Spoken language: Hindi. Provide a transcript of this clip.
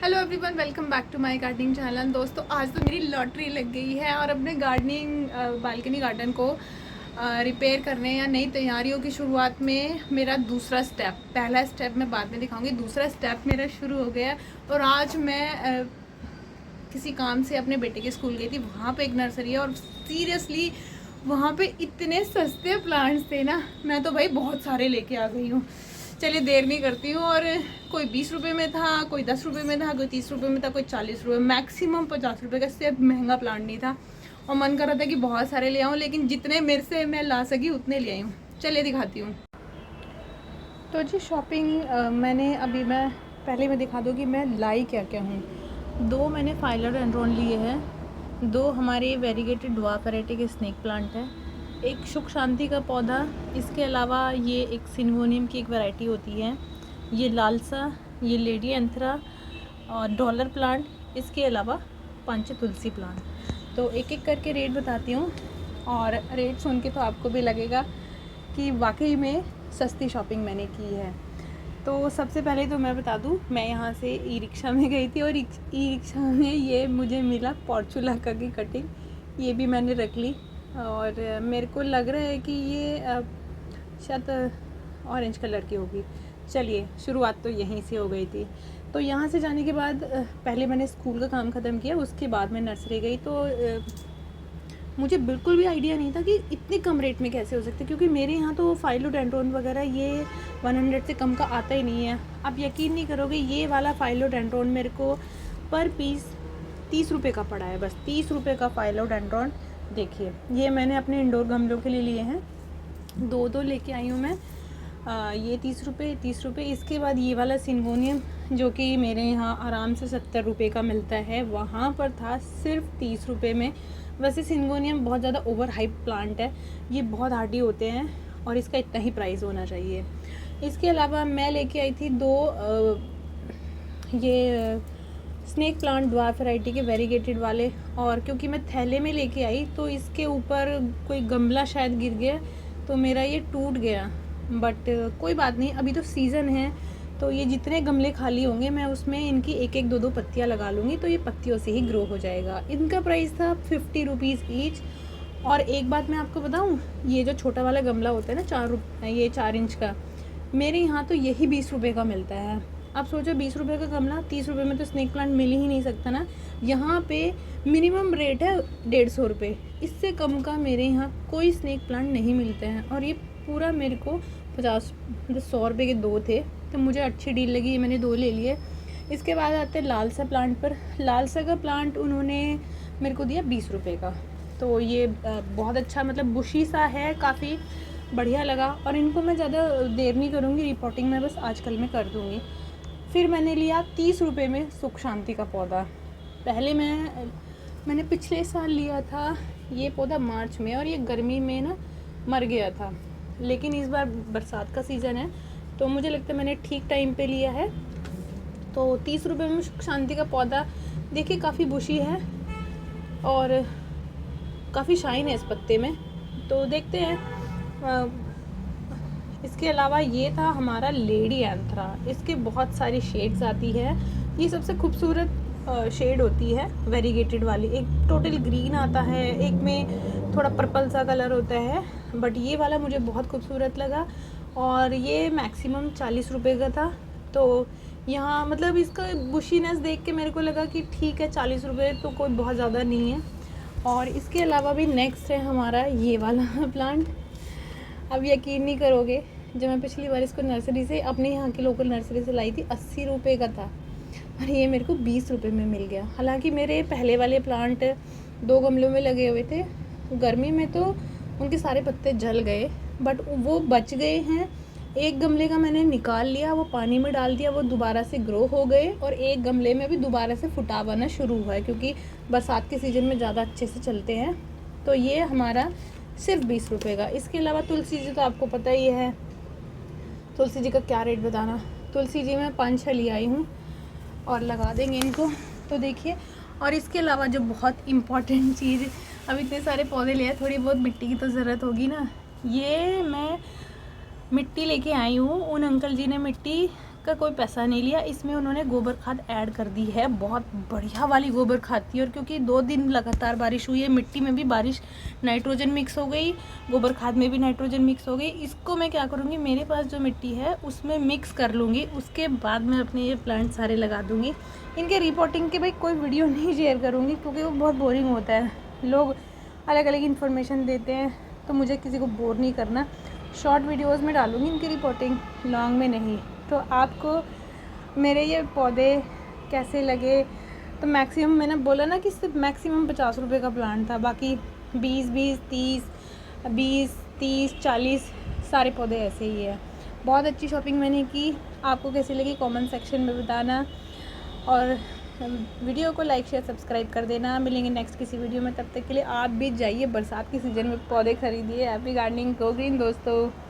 Hello everyone, welcome back to my gardening channel. दोस्तों, आज तो मेरी लॉटरी लग गई है और अपने गार्डनिंग बालकनी गार्डन को रिपेयर करने या नई तैयारियों की शुरुआत में मेरा दूसरा स्टेप, पहला स्टेप मैं बाद में दिखाऊंगी, दूसरा स्टेप मेरा शुरू हो गया। और आज मैं किसी काम से अपने बेटे के स्कूल गई थी। वहाँ पे एक नर्सरी है और सीरियसली वहाँ पे इतने सस्ते प्लांट्स थे ना, मैं तो भाई बहुत सारे लेके आ गई हूँ। चलिए देर नहीं करती हूँ। और कोई 20 रुपये में था, कोई 10 रुपये में था, कोई 30 रुपये में था, कोई 40 रुपये, मैक्सिमम 50 रुपये का। इससे महंगा प्लांट नहीं था और मन कर रहा था कि बहुत सारे ले आऊँ, लेकिन जितने मेरे से मैं ला सकी उतने ले आई हूँ। चलिए दिखाती हूँ। तो जी शॉपिंग मैं पहले मैं दिखा दूँ कि मैं लाई क्या क्या हूँ। 2 मैंने फाइलोडेंड्रोन लिए हैं, 2 हमारे वेरीगेटेड ड्वार्फ वैरायटी के स्नेक प्लांट है, एक सुख शांति का पौधा, इसके अलावा ये एक सिंगोनियम की एक वैरायटी होती है, ये लालसा, ये लेडी एंथरा और डॉलर प्लांट, इसके अलावा 5 तुलसी प्लांट। तो एक एक करके रेट बताती हूँ और रेट सुन के तो आपको भी लगेगा कि वाकई में सस्ती शॉपिंग मैंने की है। तो सबसे पहले तो मैं बता दूँ, मैं यहाँ से ई रिक्शा में गई थी और ई रिक्शा में ये मुझे मिला पोर्चुलाका की कटिंग, ये भी मैंने रख ली। और मेरे को लग रहा है कि ये शायद ऑरेंज कलर की होगी। चलिए, शुरुआत तो यहीं से हो गई थी। तो यहाँ से जाने के बाद पहले मैंने स्कूल का काम ख़त्म किया, उसके बाद मैं नर्सरी गई। तो मुझे बिल्कुल भी आइडिया नहीं था कि इतने कम रेट में कैसे हो सकते, क्योंकि मेरे यहाँ तो फाइलोडेंड्रोन वगैरह ये 100 से कम का आता ही नहीं है। आप यकीन नहीं करोगे, ये वाला फाइलोडेंड्रोन मेरे को पर पीस 30 रुपये का पड़ा है, बस 30 रुपये का फाइलोडेंड्रोन। देखिए, ये मैंने अपने इंडोर गमलों के लिए लिए हैं, 2 लेके आई हूँ मैं। ये 30 रुपये। इसके बाद ये वाला सिंगोनियम जो कि मेरे यहाँ आराम से 70 रुपये का मिलता है, वहाँ पर था सिर्फ 30 रुपये में। वैसे सिंगोनियम बहुत ज़्यादा ओवर हाइप प्लांट है, ये बहुत हार्डी होते हैं और इसका इतना ही प्राइस होना चाहिए। इसके अलावा मैं लेके आई थी 2 ये स्नेक प्लांट ड्वार्फ वैरायटी के वेरीगेटेड वाले, और क्योंकि मैं थैले में लेके आई तो इसके ऊपर कोई गमला शायद गिर गया तो मेरा ये टूट गया। बट कोई बात नहीं, अभी तो सीज़न है, तो ये जितने गमले खाली होंगे मैं उसमें इनकी एक एक 2 पत्तियाँ लगा लूँगी, तो ये पत्तियों से ही ग्रो हो जाएगा। इनका प्राइस था 50 रुपीज़ ईच। और एक बात मैं आपको बताऊँ, ये जो छोटा वाला गमला होता है ना, ये 4 इंच का, मेरे यहाँ तो यही 20 रुपये का मिलता है। आप सोचो, 20 रुपये का गमला, 30 रुपये में तो स्नेक प्लांट मिल ही नहीं सकता ना। यहाँ पे मिनिमम रेट है 150 रुपये, इससे कम का मेरे यहाँ कोई स्नेक प्लांट नहीं मिलते हैं। और ये पूरा मेरे को 100 रुपये के 2 थे, तो मुझे अच्छी डील लगी, ये मैंने 2 ले लिए। इसके बाद आते हैं लालसा प्लांट पर। लालसा का प्लांट उन्होंने मेरे को दिया 20 रुपये का। तो ये बहुत अच्छा, मतलब बुशी सा है, काफ़ी बढ़िया लगा। और इनको मैं ज़्यादा देर नहीं करूँगी, रिपोर्टिंग मैं बस आजकल में कर दूँगी। फिर मैंने लिया 30 रुपये में सुख शांति का पौधा। पहले मैंने पिछले साल लिया था ये पौधा मार्च में, और ये गर्मी में ना मर गया था, लेकिन इस बार बरसात का सीज़न है तो मुझे लगता है मैंने ठीक टाइम पे लिया है। तो 30 रुपये में सुख शांति का पौधा, देखिए काफ़ी बुशी है और काफ़ी शाइन है इस पत्ते में, तो देखते हैं। इसके अलावा ये था हमारा लेडी एंथरा, इसके बहुत सारी शेड्स आती है। ये सबसे खूबसूरत शेड होती है वेरीगेटेड वाली, एक टोटल ग्रीन आता है, एक में थोड़ा पर्पल सा कलर होता है, बट ये वाला मुझे बहुत खूबसूरत लगा और ये मैक्सिमम 40 रुपये का था। तो यहाँ मतलब इसका बुशीनेस देख के मेरे को लगा कि ठीक है, 40 रुपये तो कोई बहुत ज़्यादा नहीं है। और इसके अलावा भी नेक्स्ट है हमारा ये वाला प्लांट। अब यकीन नहीं करोगे, जब मैं पिछली बार इसको नर्सरी से, अपने यहाँ की लोकल नर्सरी से लाई थी, 80 रुपये का था और ये मेरे को 20 रुपये में मिल गया। हालांकि मेरे पहले वाले प्लांट 2 गमलों में लगे हुए थे, गर्मी में तो उनके सारे पत्ते जल गए, बट वो बच गए हैं। एक गमले का मैंने निकाल लिया, वो पानी में डाल दिया, वो दोबारा से ग्रो हो गए, और एक गमले में भी दोबारा से फुटाव आना शुरू हुआ है, क्योंकि बरसात के सीज़न में ज़्यादा अच्छे से चलते हैं। तो ये हमारा सिर्फ 20 रुपये का। इसके अलावा तुलसी जी तो आपको पता ही है, तुलसी जी का क्या रेट बताना। तुलसी जी मैं 5-6 ले आई हूँ और लगा देंगे इनको। तो देखिए, और इसके अलावा जो बहुत इम्पॉर्टेंट चीज़, अब इतने सारे पौधे लिए, थोड़ी बहुत मिट्टी की तो ज़रूरत होगी ना। ये मैं मिट्टी लेके आई हूँ, उन अंकल जी ने मिट्टी का कोई पैसा नहीं लिया। इसमें उन्होंने गोबर खाद ऐड कर दी है, बहुत बढ़िया वाली गोबर खाद थी। और क्योंकि 2 दिन लगातार बारिश हुई है, मिट्टी में भी बारिश नाइट्रोजन मिक्स हो गई, गोबर खाद में भी नाइट्रोजन मिक्स हो गई। इसको मैं क्या करूँगी, मेरे पास जो मिट्टी है उसमें मिक्स कर लूँगी, उसके बाद मैं अपने ये प्लांट सारे लगा दूँगी। इनके रिपोर्टिंग के भाई कोई वीडियो नहीं शेयर करूँगी क्योंकि वो बहुत बोरिंग होता है, लोग अलग अलग इन्फॉर्मेशन देते हैं, तो मुझे किसी को बोर नहीं करना। शॉर्ट वीडियोस में डालूँगी इनकी रिपोर्टिंग, लॉन्ग में नहीं। तो आपको मेरे ये पौधे कैसे लगे, तो मैक्सिमम मैंने बोला ना कि सिर्फ मैक्सिमम 50 रुपये का प्लांट था, बाकी 20, 40 सारे पौधे ऐसे ही है। बहुत अच्छी शॉपिंग मैंने की। आपको कैसी लगी कमेंट सेक्शन में बताना, और वीडियो को लाइक शेयर सब्सक्राइब कर देना। मिलेंगे नेक्स्ट किसी वीडियो में, तब तक के लिए आप भी जाइए बरसात के सीज़न में पौधे खरीदिए। हैप्पी गार्डनिंग, गो ग्रीन दोस्तों।